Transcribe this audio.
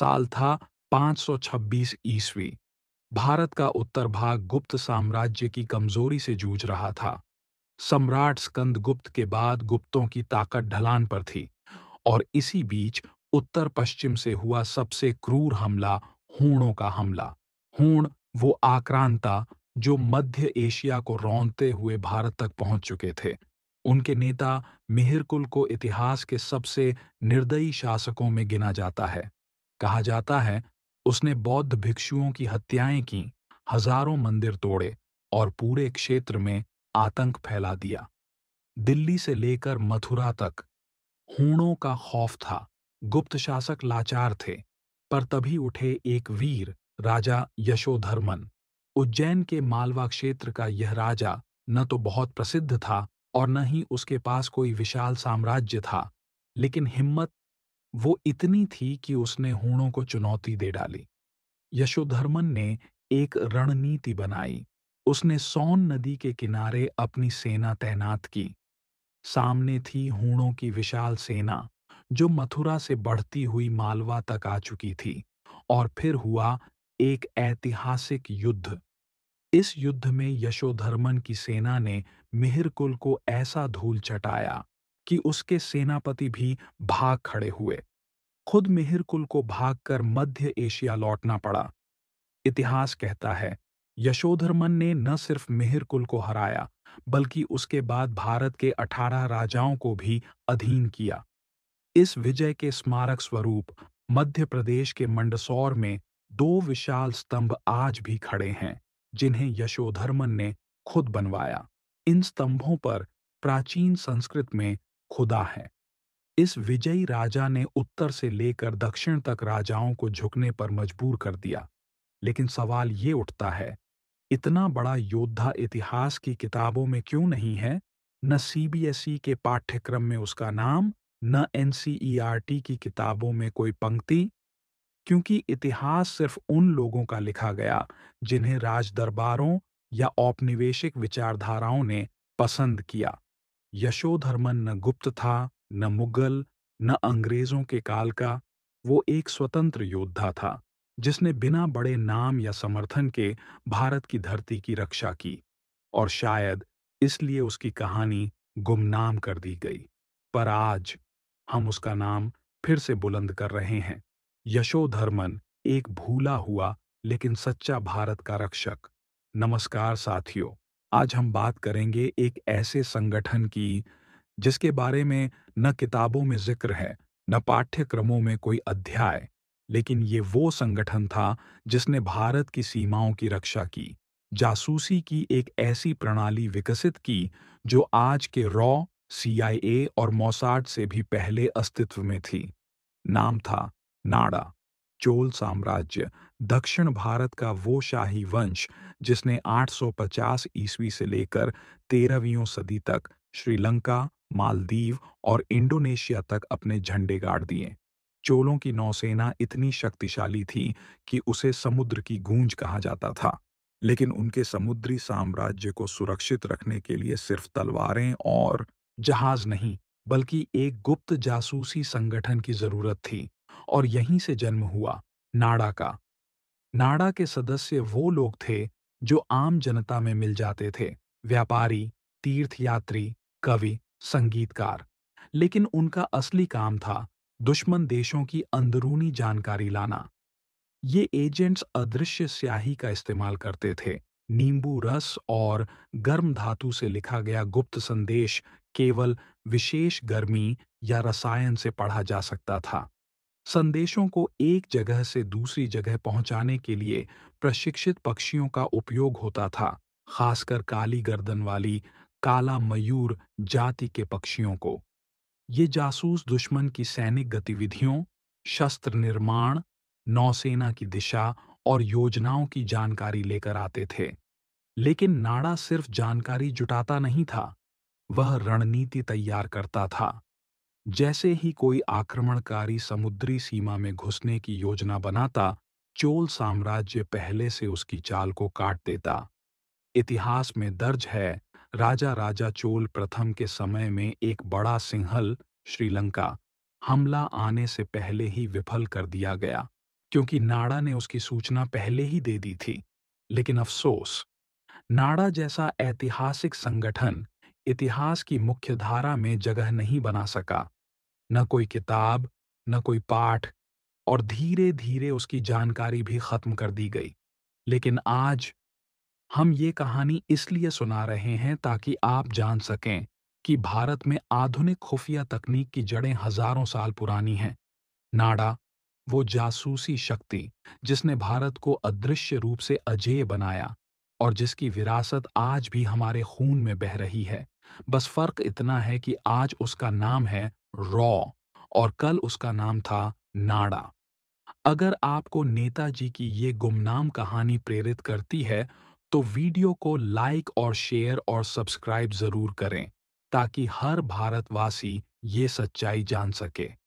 साल था 526 ईस्वी। भारत का उत्तर भाग गुप्त साम्राज्य की कमजोरी से जूझ रहा था। सम्राट स्कंदगुप्त के बाद गुप्तों की ताकत ढलान पर थी और इसी बीच उत्तर पश्चिम से हुआ सबसे क्रूर हमला हूणों का हमला। हूण वो आक्रांता जो मध्य एशिया को रौंदते हुए भारत तक पहुंच चुके थे। उनके नेता मिहिरकुल को इतिहास के सबसे निर्दयी शासकों में गिना जाता है। कहा जाता है उसने बौद्ध भिक्षुओं की हत्याएं की, हजारों मंदिर तोड़े और पूरे क्षेत्र में आतंक फैला दिया। दिल्ली से लेकर मथुरा तक हूणों का खौफ था। गुप्त शासक लाचार थे, पर तभी उठे एक वीर राजा यशोधर्मन। उज्जैन के मालवा क्षेत्र का यह राजा न तो बहुत प्रसिद्ध था और न ही उसके पास कोई विशाल साम्राज्य था, लेकिन हिम्मत वो इतनी थी कि उसने हूणों को चुनौती दे डाली। यशोधर्मन ने एक रणनीति बनाई। उसने सोन नदी के किनारे अपनी सेना तैनात की। सामने थी हूणों की विशाल सेना जो मथुरा से बढ़ती हुई मालवा तक आ चुकी थी। और फिर हुआ एक ऐतिहासिक युद्ध। इस युद्ध में यशोधर्मन की सेना ने मिहिरकुल को ऐसा धूल चटाया कि उसके सेनापति भी भाग खड़े हुए। खुद मिहिरकुल को भागकर मध्य एशिया लौटना पड़ा। इतिहास कहता है यशोधर्मन ने न सिर्फ मिहिरकुल को हराया, बल्कि उसके बाद भारत के 18 राजाओं को भी अधीन किया। इस विजय के स्मारक स्वरूप मध्य प्रदेश के मंदसौर में दो विशाल स्तंभ आज भी खड़े हैं, जिन्हें यशोधर्मन ने खुद बनवाया। इन स्तंभों पर प्राचीन संस्कृत में खुदा है। इस विजयी राजा ने उत्तर से लेकर दक्षिण तक राजाओं को झुकने पर मजबूर कर दिया। लेकिन सवाल ये उठता है, इतना बड़ा योद्धा इतिहास की किताबों में क्यों नहीं है? न सीबीएसई के पाठ्यक्रम में उसका नाम, न एनसीईआरटी की किताबों में कोई पंक्ति। क्योंकि इतिहास सिर्फ उन लोगों का लिखा गया जिन्हें राजदरबारों या औपनिवेशिक विचारधाराओं ने पसंद किया। यशोधर्मन न गुप्त था, न मुगल, न अंग्रेजों के काल का। वो एक स्वतंत्र योद्धा था जिसने बिना बड़े नाम या समर्थन के भारत की धरती की रक्षा की। और शायद इसलिए उसकी कहानी गुमनाम कर दी गई। पर आज हम उसका नाम फिर से बुलंद कर रहे हैं। यशोधर्मन, एक भूला हुआ लेकिन सच्चा भारत का रक्षक। नमस्कार साथियों, आज हम बात करेंगे एक ऐसे संगठन की जिसके बारे में न किताबों में जिक्र है, न पाठ्यक्रमों में कोई अध्याय, लेकिन ये वो संगठन था जिसने भारत की सीमाओं की रक्षा की, जासूसी की एक ऐसी प्रणाली विकसित की जो आज के रॉ, सीआईए और मोसाड से भी पहले अस्तित्व में थी। नाम था नाडा। चोल साम्राज्य, दक्षिण भारत का वो शाही वंश जिसने 850 ईस्वी से लेकर 13वीं सदी तक श्रीलंका, मालदीव और इंडोनेशिया तक अपने झंडे गाड़ दिए। चोलों की नौसेना इतनी शक्तिशाली थी कि उसे समुद्र की गूंज कहा जाता था। लेकिन उनके समुद्री साम्राज्य को सुरक्षित रखने के लिए सिर्फ तलवारें और जहाज नहीं, बल्कि एक गुप्त जासूसी संगठन की जरूरत थी। और यहीं से जन्म हुआ नाडा का। नाडा के सदस्य वो लोग थे जो आम जनता में मिल जाते थे, व्यापारी, तीर्थयात्री, कवि, संगीतकार। लेकिन उनका असली काम था दुश्मन देशों की अंदरूनी जानकारी लाना। ये एजेंट्स अदृश्य स्याही का इस्तेमाल करते थे। नींबू रस और गर्म धातु से लिखा गया गुप्त संदेश केवल विशेष गर्मी या रसायन से पढ़ा जा सकता था। संदेशों को एक जगह से दूसरी जगह पहुंचाने के लिए प्रशिक्षित पक्षियों का उपयोग होता था, खासकर काली गर्दन वाली काला मयूर जाति के पक्षियों को। ये जासूस दुश्मन की सैनिक गतिविधियों, शस्त्र निर्माण, नौसेना की दिशा और योजनाओं की जानकारी लेकर आते थे। लेकिन नाडा सिर्फ जानकारी जुटाता नहीं था, वह रणनीति तैयार करता था। जैसे ही कोई आक्रमणकारी समुद्री सीमा में घुसने की योजना बनाता, चोल साम्राज्य पहले से उसकी चाल को काट देता। इतिहास में दर्ज है, राजा राजा चोल प्रथम के समय में एक बड़ा सिंहल, श्रीलंका, हमला आने से पहले ही विफल कर दिया गया। क्योंकि नाडा ने उसकी सूचना पहले ही दे दी थी। लेकिन अफसोस, नाडा जैसा ऐतिहासिक संगठन इतिहास की मुख्य धारा में जगह नहीं बना सका। न कोई किताब, न कोई पाठ, और धीरे-धीरे उसकी जानकारी भी खत्म कर दी गई। लेकिन आज हम ये कहानी इसलिए सुना रहे हैं ताकि आप जान सकें कि भारत में आधुनिक खुफिया तकनीक की जड़ें हजारों साल पुरानी हैं। नाडा, वो जासूसी शक्ति जिसने भारत को अदृश्य रूप से अजेय बनाया और जिसकी विरासत आज भी हमारे खून में बह रही है। बस फर्क इतना है कि आज उसका नाम है रॉ और कल उसका नाम था नाडा। अगर आपको नेताजी की ये गुमनाम कहानी प्रेरित करती है, तो वीडियो को लाइक और शेयर और सब्सक्राइब जरूर करें ताकि हर भारतवासी ये सच्चाई जान सके।